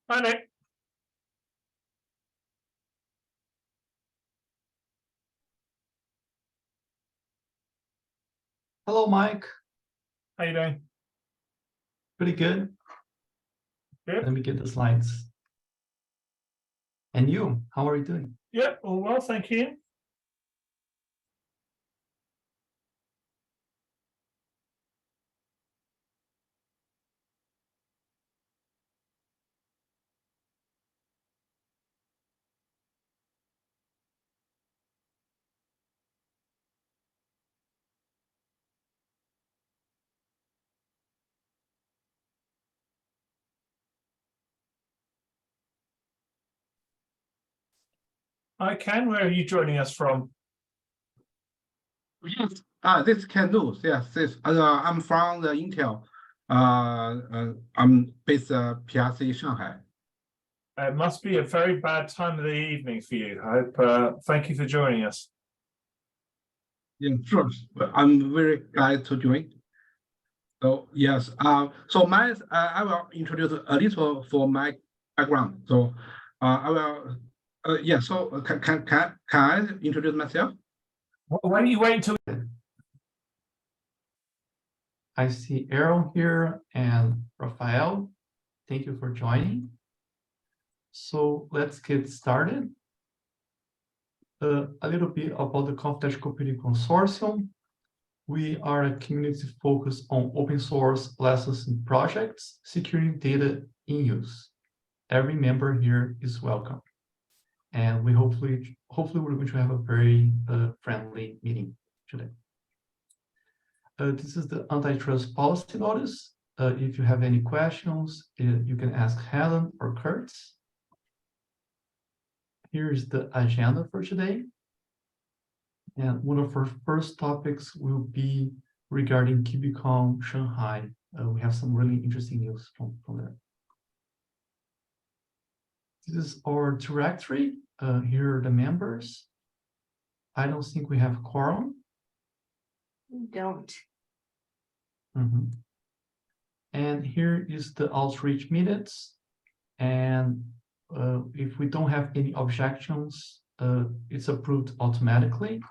Hi, Nick. Hello, Mike. How you doing? Pretty good. Good. Let me get the slides. And you, how are you doing? Yeah, all well, thank you. Hi, Ken. Where are you joining us from? Yes, this is Ken Lu. Yes, I'm from the Intel. I'm based PRC Shanghai. It must be a very bad time of the evening for you. I hope. Thank you for joining us. Yeah, sure. I'm very glad to join. So yes, so I will introduce a little for my background. So I will, yeah. So can I introduce myself? Why don't you wait until? I see Errol here and Rafael. Thank you for joining. So let's get started. A little bit about the Confidential Computing Consortium. We are a community focused on open source lessons and projects, securing data in use. Every member here is welcome. And we hopefully we're going to have a very friendly meeting today. This is the antitrust policy notice. If you have any questions, you can ask Helen or Kurt. Here's the agenda for today. And one of our first topics will be regarding KubeCon Shanghai. We have some really interesting news from there. This is our directory. Here are the members. I don't think we have quorum. We don't. And here is the outreach minutes. And if we don't have any objections, it's approved automatically.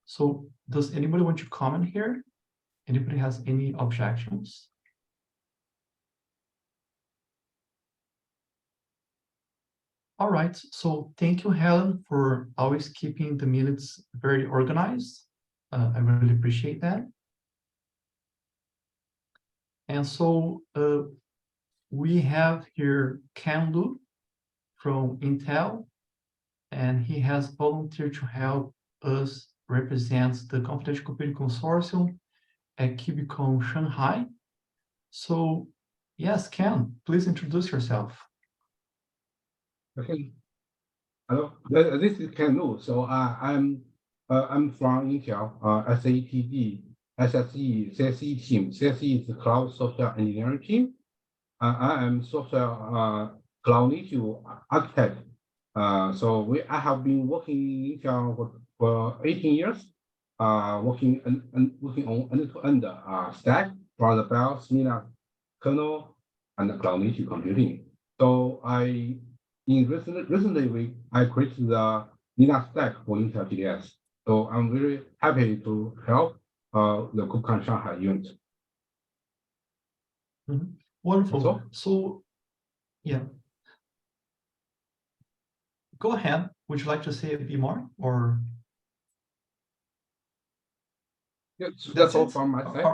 So does anybody want to comment here? Anybody has any objections? All right, so thank you, Helen, for always keeping the minutes very organized. I really appreciate that. And so we have here Ken Lu from Intel, and he has volunteered to help us represent the Confidential Computing Consortium at KubeCon Shanghai. So yes, Ken, please introduce yourself. Okay. Hello, this is Ken Lu. So I'm from Intel, SATD, SSE, CSE team. CSE is the Cloud Software Engineering team. I am software cloud native architect. So I have been working in Intel for 18 years, working on end-to-end stack from the BIOS, Linux, kernel, and cloud native computing. So recently I created the Linux stack for Intel GDS. So I'm very happy to help the KubeCon Shanghai event. Wonderful. So yeah. Go ahead. Would you like to say a bit more, or? Yeah, that's all from my side.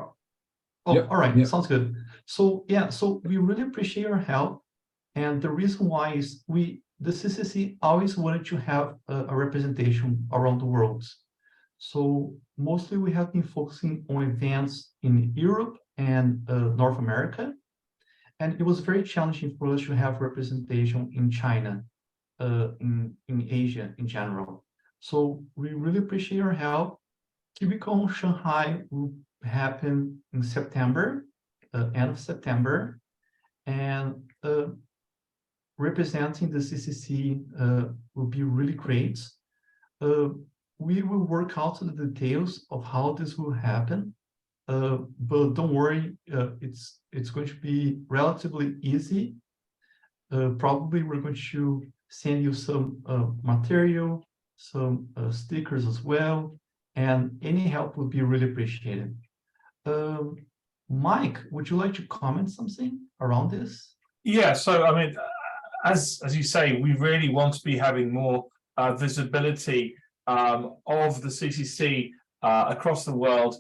Oh, yep. All right, yep. Sounds good. So yeah, so we really appreciate your help. And the reason why is the CCC always wanted to have a representation around the world. So mostly we have been focusing on events in Europe and North America. And it was very challenging for us to have representation in China, in Asia in general. So we really appreciate your help. KubeCon Shanghai will happen in September, end of September, and representing the CCC will be really great. We will work out the details of how this will happen, but don't worry, it's going to be relatively easy. probably we're going to send you some material, some stickers as well, and any help would be really appreciated. Mike, would you like to comment something around this? Yeah, so I mean, as you say, we really want to be having more visibility of the CCC across the world.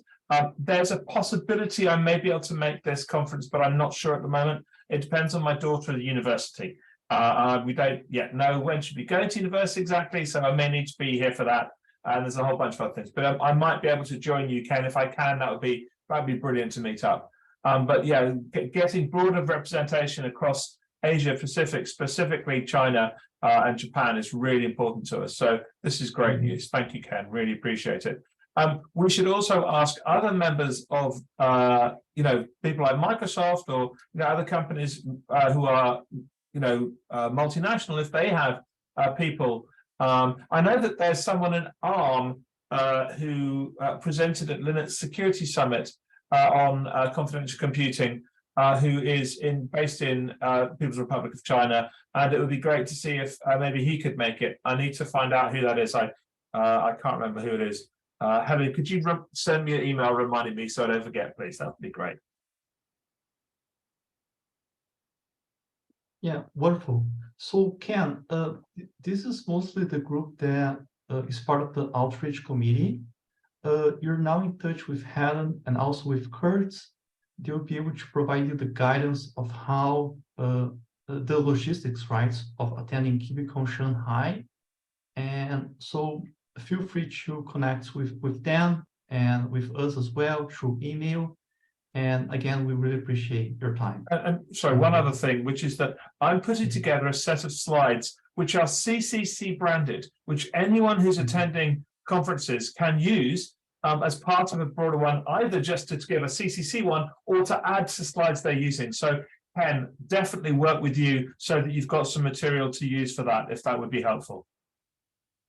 There's a possibility I may be able to make this conference, but I'm not sure at the moment. It depends on my daughter at the university. We don't yet know when she'll be going to university exactly, so I may need to be here for that. And there's a whole bunch of other things, but I might be able to join you, Ken. If I can, that'd be brilliant to meet up. But yeah, getting broader representation across Asia Pacific, specifically China and Japan, is really important to us. So this is great news. Thank you, Ken. Really appreciate it. We should also ask other members of, people like Microsoft or other companies who are, multinational, if they have people. I know that there's someone in ARM who presented at Linux Security Summit on confidential computing, who is based in People's Republic of China, and it would be great to see if maybe he could make it. I need to find out who that is. I can't remember who it is. Helen, could you send me an email reminding me so I don't forget, please? That would be great. Yeah, wonderful. So Ken, this is mostly the group that is part of the outreach committee. You're now in touch with Helen and also with Kurt. They'll be able to provide you the guidance of how the logistics, right, of attending KubeCon Shanghai. And so feel free to connect with them and with us as well through email. And again, we really appreciate your time. And sorry, one other thing, which is that I'm putting together a set of slides which are CCC branded, which anyone who's attending conferences can use as part of a broader one, either just to give a CCC one or to add to slides they're using. So Ken, definitely work with you so that you've got some material to use for that, if that would be helpful.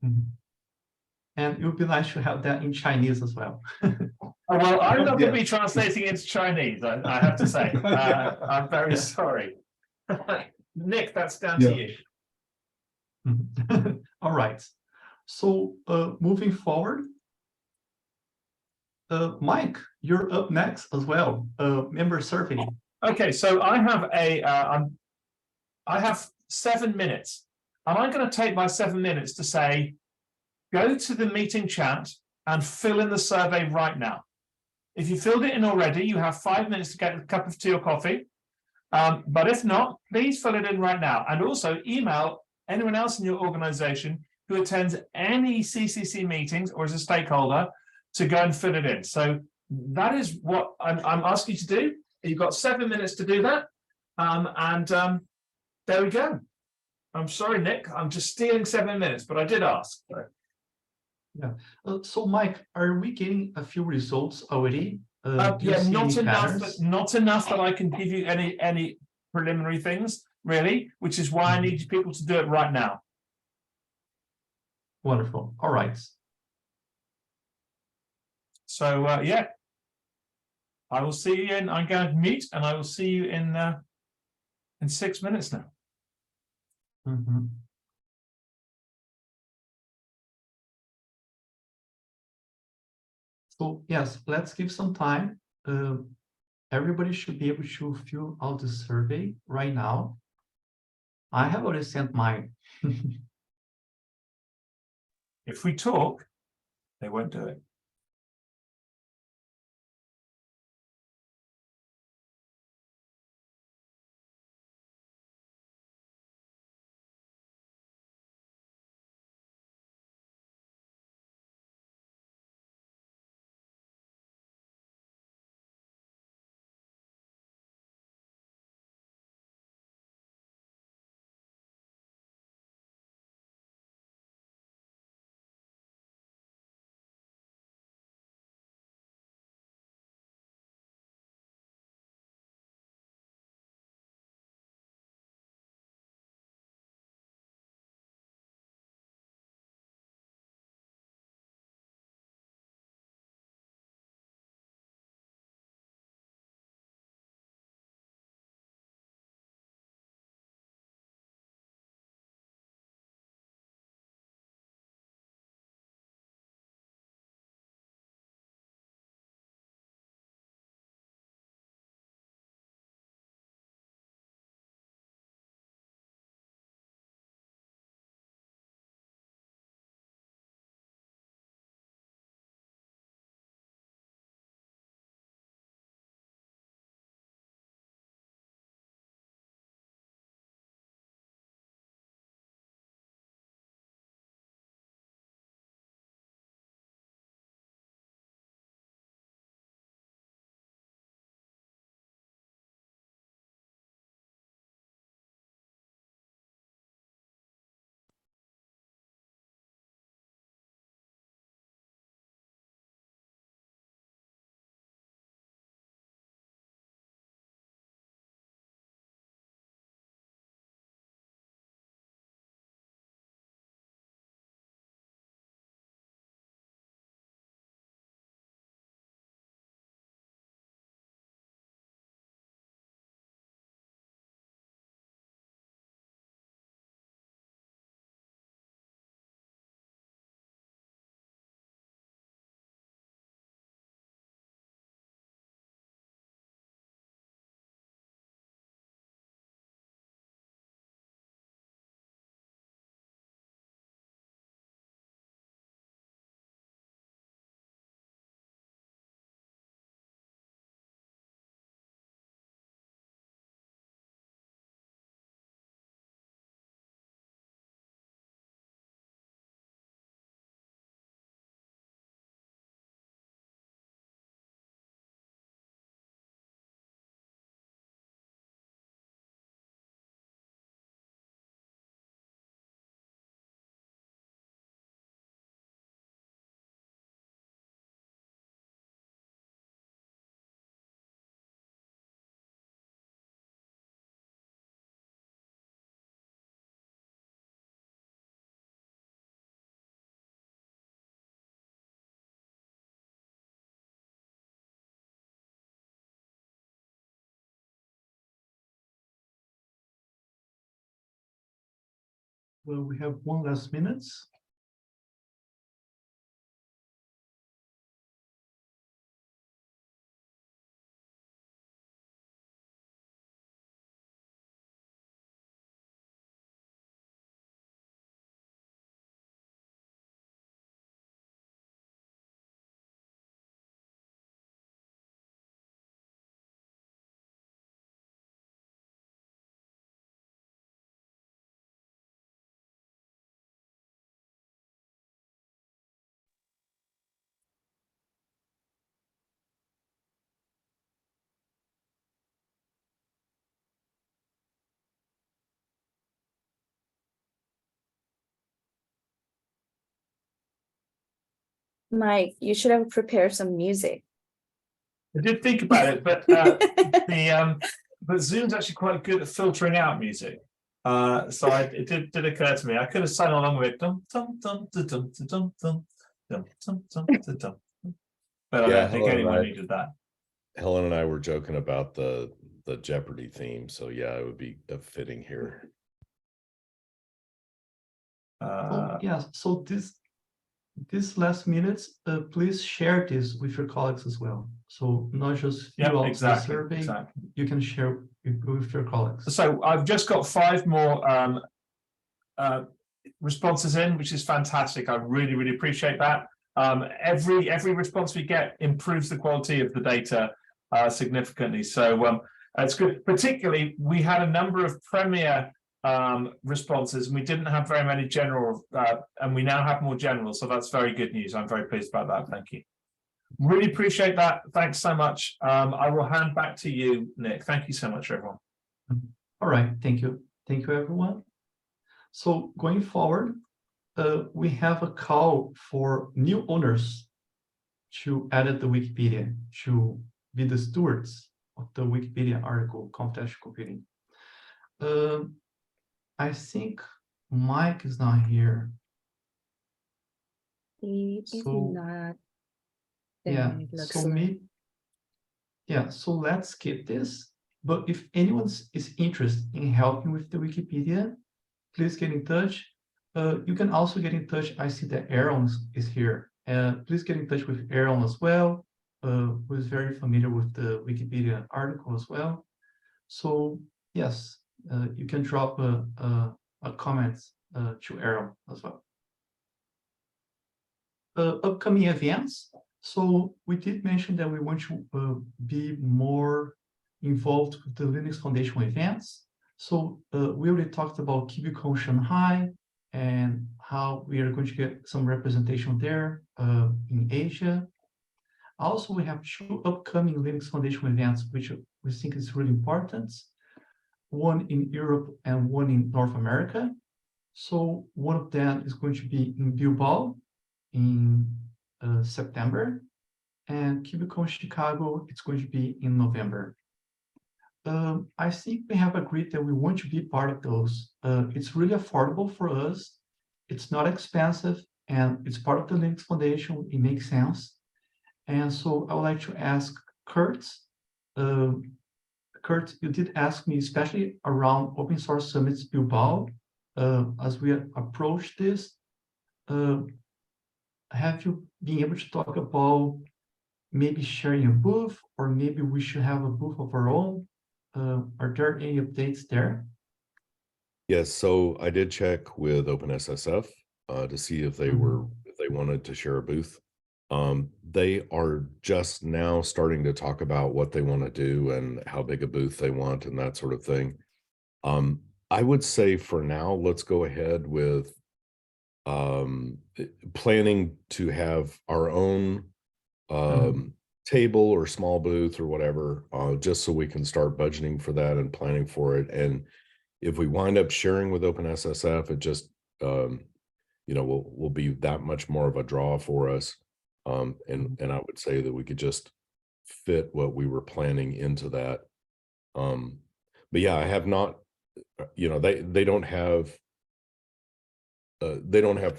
And it would be nice to have that in Chinese as well. Oh, well, I'm not going to be translating into Chinese, I have to say. I'm very sorry. Nick, that's down to you. All right. So moving forward, Mike, you're up next as well. Member survey. Okay, so I have I have 7 minutes, and I'm going to take my 7 minutes to say, go to the meeting chat and fill in the survey right now. If you filled it in already, you have 5 minutes to get a cup of tea or coffee. But if not, please fill it in right now. And also email anyone else in your organization who attends any CCC meetings or is a stakeholder to go and fill it in. So that is what I'm asking you to do. You've got 7 minutes to do that. There we go. I'm sorry, Nick, I'm just stealing 7 minutes, but I did ask. So. Yeah. So, Mike, are we getting a few results already? Yeah, not enough that I can give you any preliminary things, really, which is why I need people to do it right now. Wonderful. All right. So, yeah, I will see you I'm going to mute, and I will see you in 6 minutes now. So yes, let's give some time. Everybody should be able to fill out the survey right now. I have already sent mine. If we talk, they won't do it. Well, we have 1 last minute. Mike, you should have prepared some music. I did think about it, but but Zoom's actually quite good at filtering out music. So it did occur to me I could have sung along with it. Dum, dum, dum, dum, dum, dum, dum, dum, dum, dum, dum, dum. But I don't think anyone needed that. Helen and I were joking about the Jeopardy theme, so yeah, it would be fitting here. Yeah, so this last minutes, please share this with your colleagues as well. So not just fill out the survey, you can share with your colleagues. So I've just got 5 more responses in, which is fantastic. I really appreciate that. Every response we get improves the quality of the data significantly. So it's good. Particularly, we had a number of premier responses, and we didn't have very many general, and we now have more general. So that's very good news. I'm very pleased about that. Thank you. Really appreciate that. Thanks so much. I will hand back to you, Nick. Thank you so much, everyone. All right, thank you. Thank you, everyone. So going forward, we have a call for new owners to edit the Wikipedia, to be the stewards of the Wikipedia article, confidential computing. I think Mike is not here. He is not. Yeah, so let's skip this. But if anyone is interested in helping with the Wikipedia, please get in touch. You can also get in touch. I see that Aaron is here. Please get in touch with Aaron as well, who is very familiar with the Wikipedia article as well. So yes, you can drop a comment to Aaron as well. Upcoming events. So we did mention that we want to be more involved with the Linux Foundation events. So we already talked about KubeCon Shanghai and how we are going to get some representation there in Asia. Also, we have 2 upcoming Linux Foundation events, which we think is really important. One in Europe and one in North America. So one of them is going to be in Bilbao in September, and KubeCon Chicago, it's going to be in November. I think we have agreed that we want to be part of those. It's really affordable for us. It's not expensive, and it's part of the Linux Foundation. It makes sense. And so I would like to ask Kurt. Kurt, you did ask me, especially around Open Source Summits Bilbao, as we approach this. Have you been able to talk about maybe sharing a booth, or maybe we should have a booth of our own? Are there any updates there? Yes, so I did check with OpenSSF to see if they wanted to share a booth. They are just now starting to talk about what they want to do and how big a booth they want and that sort of thing. I would say for now, let's go ahead with planning to have our own table or small booth or whatever, just so we can start budgeting for that and planning for it. And if we wind up sharing with OpenSSF, it just will be that much more of a draw for us. And I would say that we could just fit what we were planning into that. But yeah, I have not, they don't have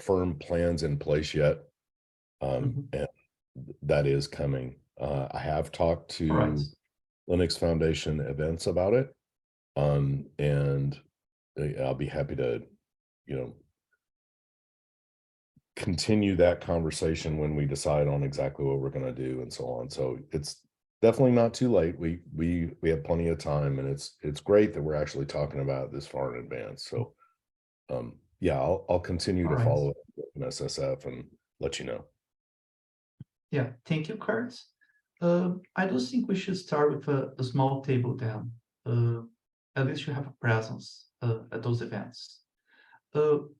firm plans in place yet. And that is coming. I have talked to Linux Foundation events about it. And I'll be happy to, you know, continue that conversation when we decide on exactly what we're going to do and so on. So it's definitely not too late. We have plenty of time, and it's great that we're actually talking about it this far in advance. So yeah, I'll continue All to right. follow up with SSF and let you know. Yeah, thank you, Kurt. I do think we should start with a small table then. At least you have a presence at those events.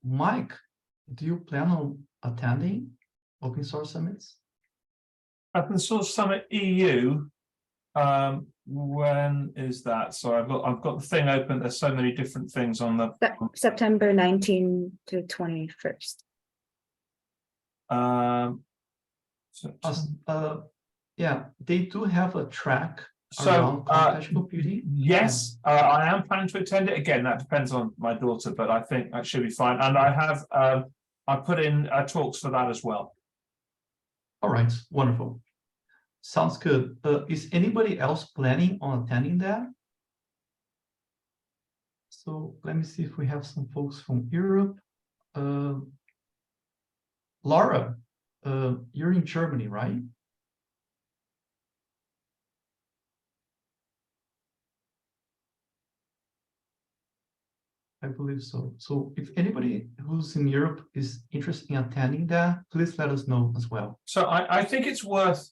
Mike, do you plan on attending open source summits? Open Source Summit EU. When is that? So I've got the thing open. There's so many different things on the September 19 to 21st. Yeah, they do have a track So, around computational computing. yes, I am planning to attend it. Again, that depends on my daughter, but I think that should be fine. And I have I put in talks for that as well. All right, wonderful. Sounds good. Is anybody else planning on attending that? So let me see if we have some folks from Europe. Laura, you're in Germany, right? I believe so. So if anybody who's in Europe is interested in attending that, please let us know as well. So I think it's worth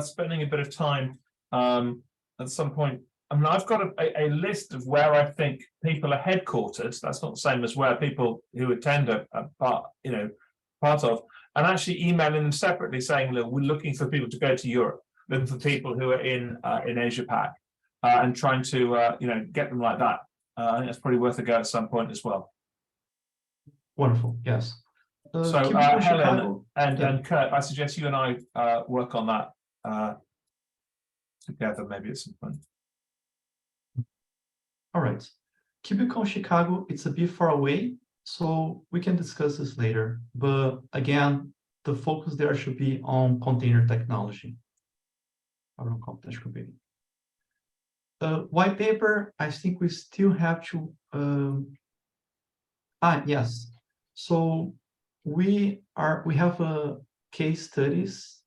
spending a bit of time at some point. I mean, I've got a list of where I think people are headquartered. That's not the same as where people who attend are part of, and actually emailing them separately saying, look, we're looking for people to go to Europe, looking for people who are in Asia Pac, and trying to get them like that. I think that's probably worth a go at some point as well. Wonderful, yes. So Helen and Kurt, I suggest you and I work on that together maybe at some point. All right. KubeCon Chicago, it's a bit far away, so we can discuss this later. But again, the focus there should be on container technology, around computational computing. White paper, I think we still have to. Yes. So we have a case studies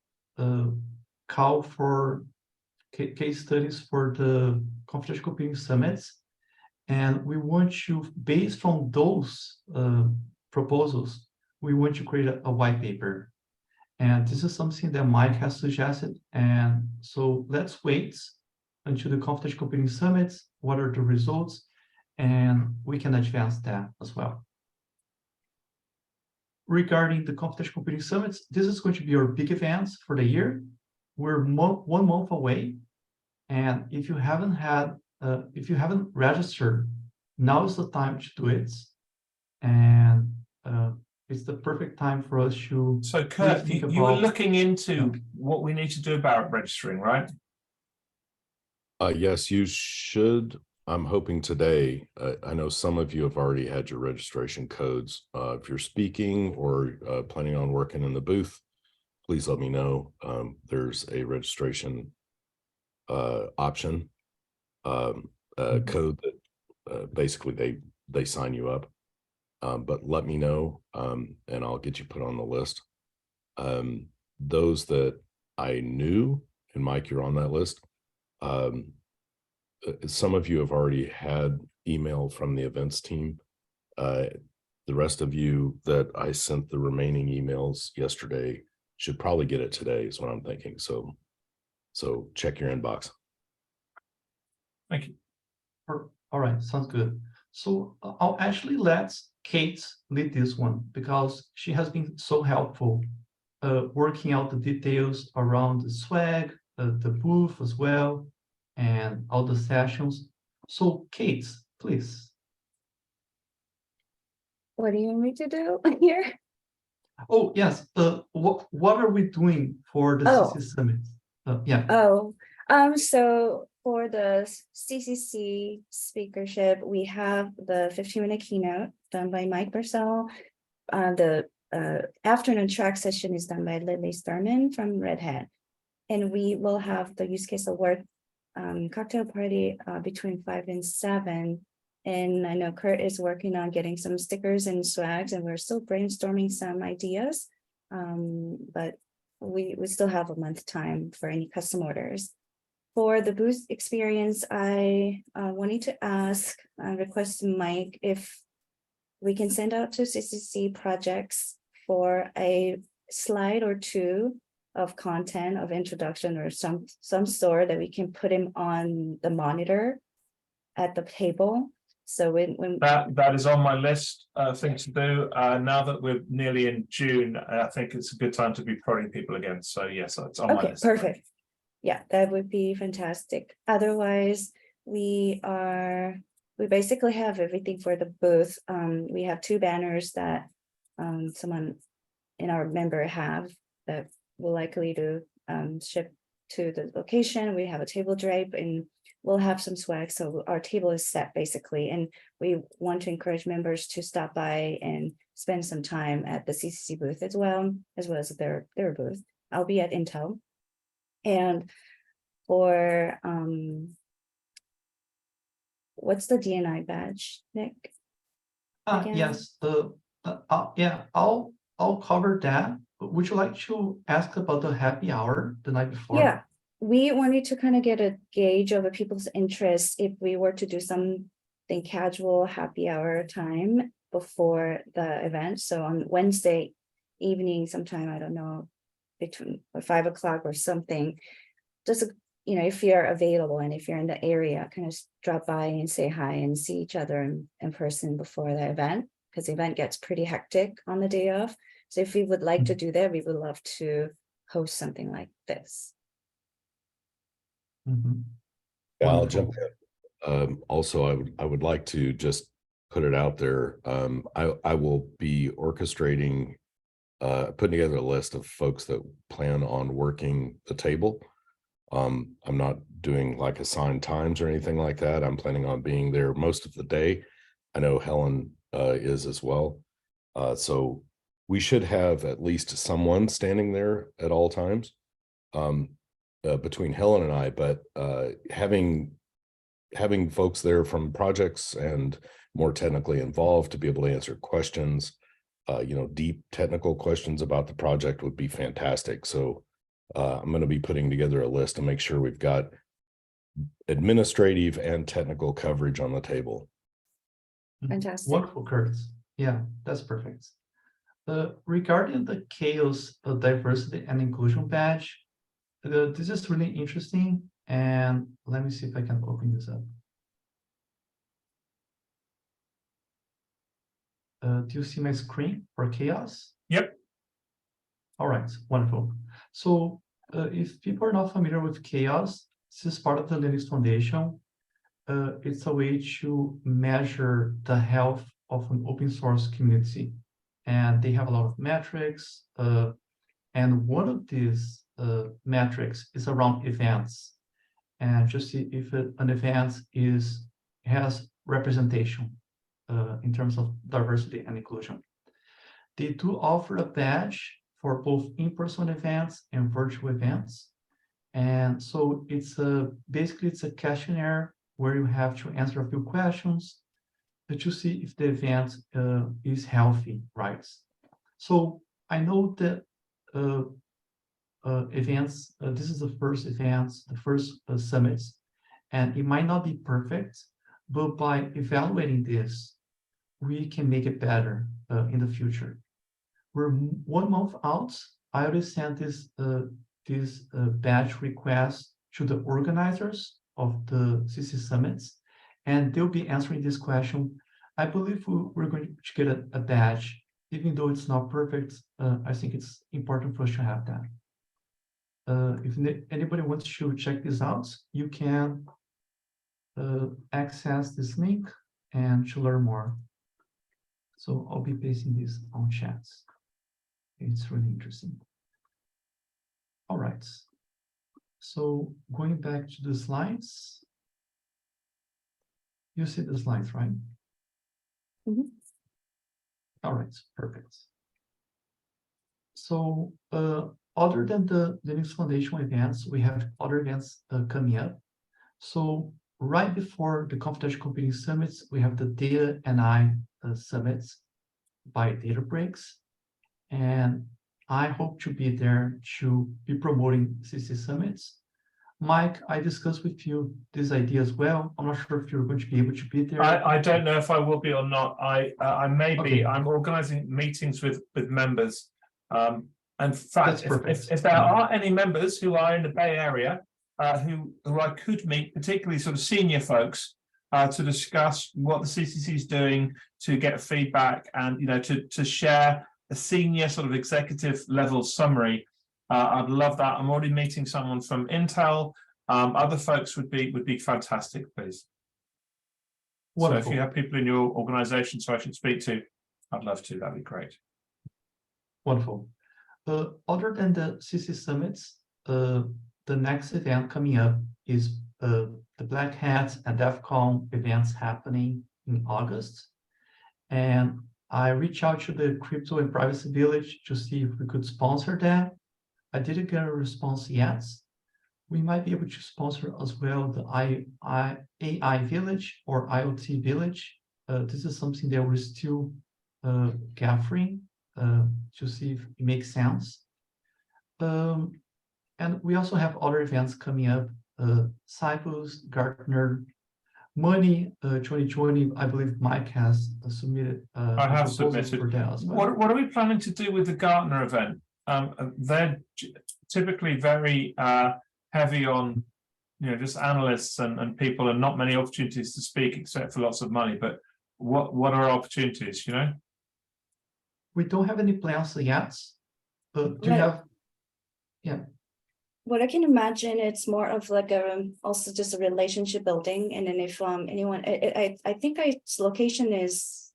call for case studies for the computational computing summits. And we want to, based on those proposals, we want to create a white paper. And this is something that Mike has suggested. And so let's wait until the computational computing summits, what are the results, and we can advance that as well. Regarding the computational computing summits, this is going to be our big events for the year. We're 1 month away. And if you haven't registered, now is the time to do it. And it's the perfect time for us to. So Kurt, you were looking into what we need to do about registering, right? Yes, you should. I'm hoping today. I know some of you have already had your registration codes. If you're speaking or planning on working in the booth, please let me know. There's a registration option code that basically they sign you up. But let me know, and I'll get you put on the list. Those that I knew, and Mike, you're on that list. Some of you have already had email from the events team. The rest of you that I sent the remaining emails yesterday should probably get it today, is what I'm thinking. So check your inbox. Thank you. All right, sounds good. So I'll actually let Kate lead this one because she has been so helpful working out the details around the swag, the booth as well, and all the sessions. So Kate, please. What do you want me to do here? Oh, yes. What are we doing for the CCC Summit? Yeah. So for the CCC speakership, we have the 15-minute keynote done by Mike Purcell. The afternoon track session is done by Lily Sturman from Red Hat. And we will have the use case award cocktail party between 5 and 7. And I know Kurt is working on getting some stickers and swags, and we're still brainstorming some ideas. But we still have a month time for any custom orders. For the booth experience, I wanted to request Mike if we can send out to CCC projects for a slide or two of content of introduction or some sort that we can put him on the monitor at the table. So when that is on my list thing to do. Now that we're nearly in June, I think it's a good time to be prodding people again. So yes, it's on my okay, list. perfect. Yeah, that would be fantastic. Otherwise, we basically have everything for the booth. We have 2 banners that someone in our member have that will likely to ship to the location. We have a table drape and we'll have some swag. So our table is set basically. And we want to encourage members to stop by and spend some time at the CCC booth as well as their booth. I'll be at Intel. And for what's the DNI badge, Nick? Again? Yes, yeah, I'll cover that. But would you like to ask about the happy hour the night before? Yeah, we wanted to kind of get a gauge of people's interest if we were to do something casual happy hour time before the event. So on Wednesday evening, sometime, I don't know, between 5 o'clock or something, just, if you're available and if you're in the area, kind of drop by and say hi and see each other in person before the event, because the event gets pretty hectic on the day of. So if we would like to do that, we would love to host something like this. Mhm. Yeah, I'll Wonderful. jump in. Also, I would like to just put it out there. I will be orchestrating, putting together a list of folks that plan on working the table. I'm not doing like assigned times or anything like that. I'm planning on being there most of the day. I know Helen is as well. So we should have at least someone standing there at all times between Helen and I, but having folks there from projects and more technically involved to be able to answer questions, deep technical questions about the project would be fantastic. So I'm going to be putting together a list to make sure we've got administrative and technical coverage on the table. Fantastic. Wonderful, Kurt. Yeah, that's perfect. Regarding the Chaos Diversity and Inclusion badge, this is really interesting. And let me see if I can open this up. Do you see my screen for Chaos? Yep. All right, wonderful. So if people are not familiar with Chaos, this is part of the Linux Foundation. It's a way to measure the health of an open source community. And they have a lot of metrics. And one of these metrics is around events. And just see if an event has representation in terms of diversity and inclusion. They do offer a badge for both in-person events and virtual events. And so basically it's a questionnaire where you have to answer a few questions to see if the event is healthy, right? So I know that events, this is the first event, the first summits, and it might not be perfect, but by evaluating this, we can make it better in the future. We're 1 month out. I already sent this badge request to the organizers of the CC Summits, and they'll be answering this question. I believe we're going to get a badge, even though it's not perfect. I think it's important for us to have that. If anybody wants to check this out, you can access this link and to learn more. So I'll be pasting this on chats. It's really interesting. All right. So going back to the slides, you see the slides, right? Mhm. All right, perfect. So other than the Linux Foundation events, we have other events coming up. So right before the confidential computing summits, we have the data and I summits by Databricks. And I hope to be there to be promoting CC summits. Mike, I discussed with you this idea as well. I'm not sure if you're going to be able to be there. I don't know if I will be or not. I may be. Okay. I'm organizing meetings with members. In fact, That's perfect. if there are any members who are in the Bay Area who I could meet, particularly sort of senior folks, to discuss what the CCC is doing, to get feedback, and to share a senior sort of executive level summary. I'd love that. I'm already meeting someone from Intel. Other folks would be fantastic, please. Wonderful. So if you have people in your organization so I should speak to, I'd love to. That'd be great. Wonderful. Other than the CC summits, the next event coming up is the Black Hat and DEF CON events happening in August. And I reached out to the Crypto and Privacy Village to see if we could sponsor that. I didn't get a response yet. We might be able to sponsor as well the AI Village or IoT Village. This is something that we're still gathering to see if it makes sense. And we also have other events coming up, Cyprus, Gartner, Money 2020. I believe Mike has submitted I have proposals submitted. for that as well. What are we planning to do with the Gartner event? They're typically very heavy on just analysts and people, and not many opportunities to speak except for lots of money. But what are opportunities? We don't have any plans yet. Do you have? Yeah. What I can imagine, it's more of like also just a relationship building. And then if anyone, I think its location is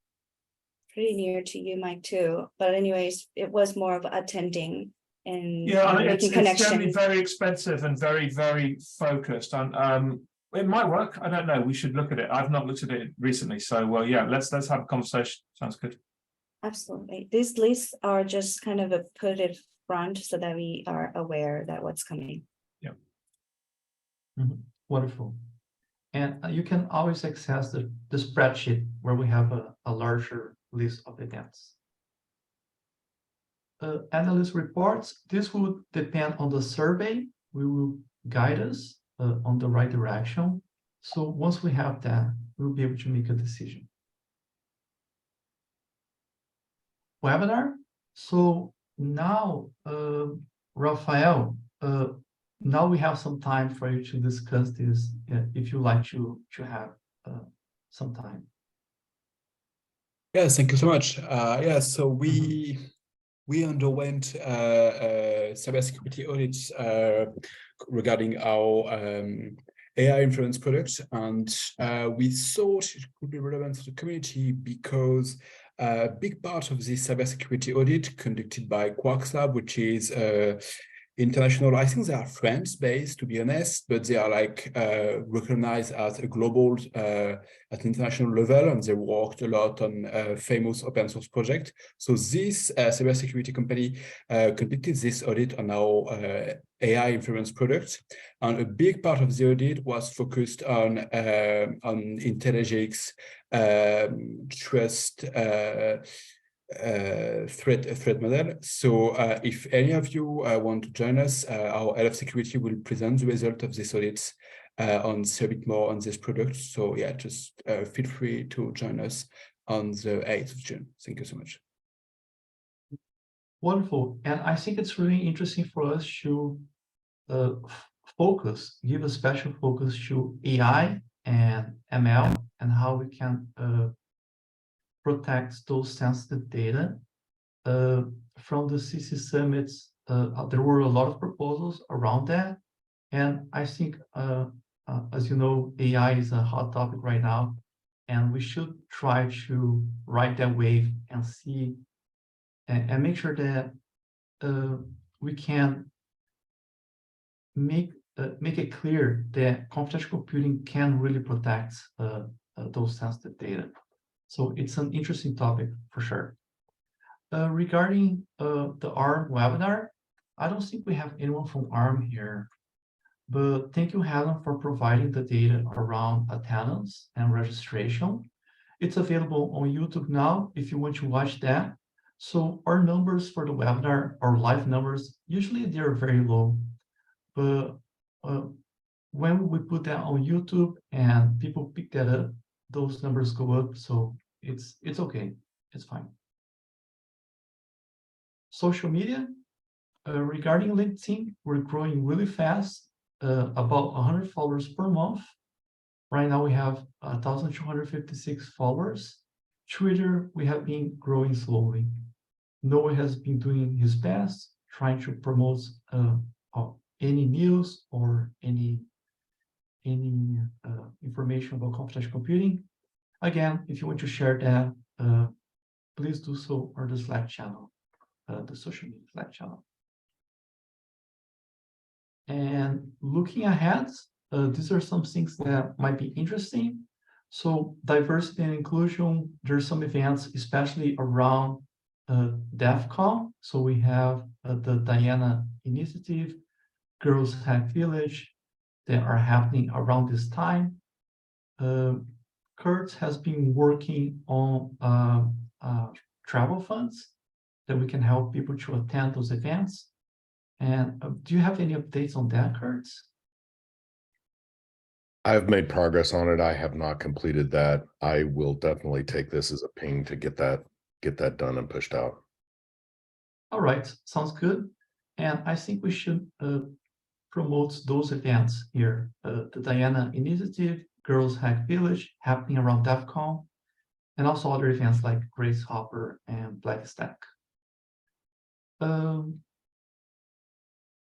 pretty near to you, Mike, too. But anyways, it was more of attending and it's making connection. generally very expensive and very, very focused. And it might work. I don't know. We should look at it. I've not looked at it recently. So well, yeah, let's have a conversation. Sounds good. Absolutely. These lists are just kind of a put it front so that we are aware that what's coming. Yeah. Mm-hmm. Wonderful. And you can always access the spreadsheet where we have a larger list of events. Analyst reports, this will depend on the survey. We will guide us on the right direction. So once we have that, we'll be able to make a decision. Webinar. So now, Rafael, now we have some time for you to discuss this, if you like to have some time. Yes, thank you so much. Yeah, so we underwent cybersecurity audits regarding our AI influence products, and we thought it could be relevant to the community because a big part of this cybersecurity audit conducted by Quarks Lab, which is international, I think they are France-based, to be honest, but they are like recognized as a global, at an international level, and they worked a lot on famous open source project. So this cybersecurity company completed this audit on our AI influence products, and a big part of the audit was focused on IntelliGX trust threat model. So if any of you want to join us, our head of security will present the result of this audit on a bit more on this product. So yeah, just feel free to join us on the 8th of June. Thank you so much. Wonderful. And I think it's really interesting for us to give a special focus to AI and ML and how we can protect those sensitive data. From the CC summits, there were a lot of proposals around that. And I think, as you know, AI is a hot topic right now, and we should try to ride that wave and see and make sure that we can make it clear that confidential computing can really protect those sensitive data. So it's an interesting topic for sure. Regarding the ARM webinar, I don't think we have anyone from ARM here. But thank you, Helen, for providing the data around attendance and registration. It's available on YouTube now if you want to watch that. So our numbers for the webinar, our live numbers, usually they're very low. But when we put that on YouTube and people pick that up, those numbers go up. So it's okay. It's fine. Social media, regarding LinkedIn, we're growing really fast, about 100 followers per month. Right now we have 1,256 followers. Twitter, we have been growing slowly. Noah has been doing his best, trying to promote any news or any information about confidential computing. Again, if you want to share that, please do so on the Slack channel, the social media Slack channel. And looking ahead, these are some things that might be interesting. So diversity and inclusion, there's some events, especially around DEF CON. So we have the Diana Initiative, Girls Hack Village, that are happening around this time. Kurt has been working on travel funds that we can help people to attend those events. And do you have any updates on that, Kurt? I've made progress on it. I have not completed that. I will definitely take this as a ping to get that done and pushed out. All right, sounds good. And I think we should promote those events here. The Diana Initiative, Girls Hack Village, happening around DEF CON, and also other events like Grace Hopper and Blackstack.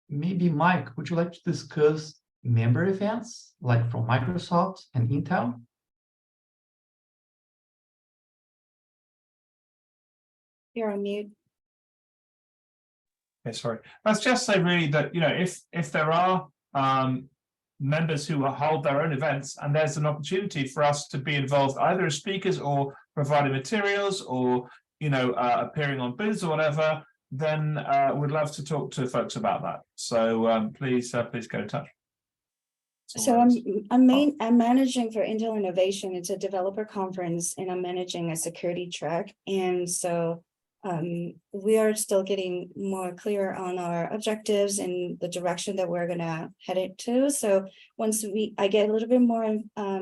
Maybe Mike, would you like to discuss member events like from Microsoft and Intel? You're on mute. Okay, sorry. Let's just say really that, you know, if there are members who hold their own events and there's an opportunity for us to be involved either as speakers or providing materials or, you know, appearing on booths or whatever, then we'd love to talk to folks about that. So please get in touch. So I'm managing for Intel Innovation. It's a developer conference, and I'm managing a security track. And so we are still getting more clear on our objectives and the direction that we're gonna head it to. So once I get a little bit more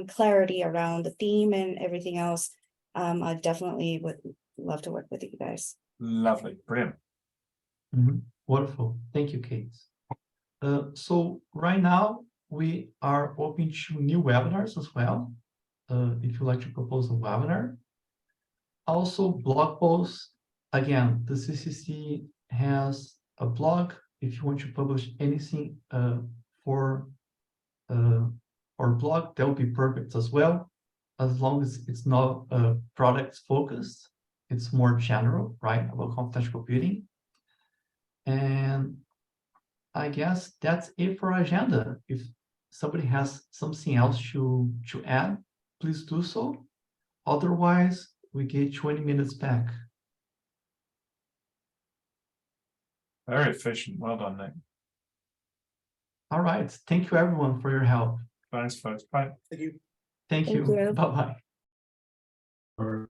clarity around the theme and everything else, I definitely would love to work with you guys. Lovely, brilliant. Wonderful, thank you, Kate. So right now we are open to new webinars as well. If you'd like to propose a webinar, also blog posts. Again, the CCC has a blog. If you want to publish anything for our blog, that would be perfect as well, as long as it's not product focused. It's more general, right, about confidential computing. And I guess that's it for our agenda. If somebody has something else to add, please do so. Otherwise, we get 20 minutes back. Very efficient. Well done, Nick. All right. Thank you, everyone, for your help. Thanks, folks. Bye. Thank you. Thank you. you. Bye-bye. Or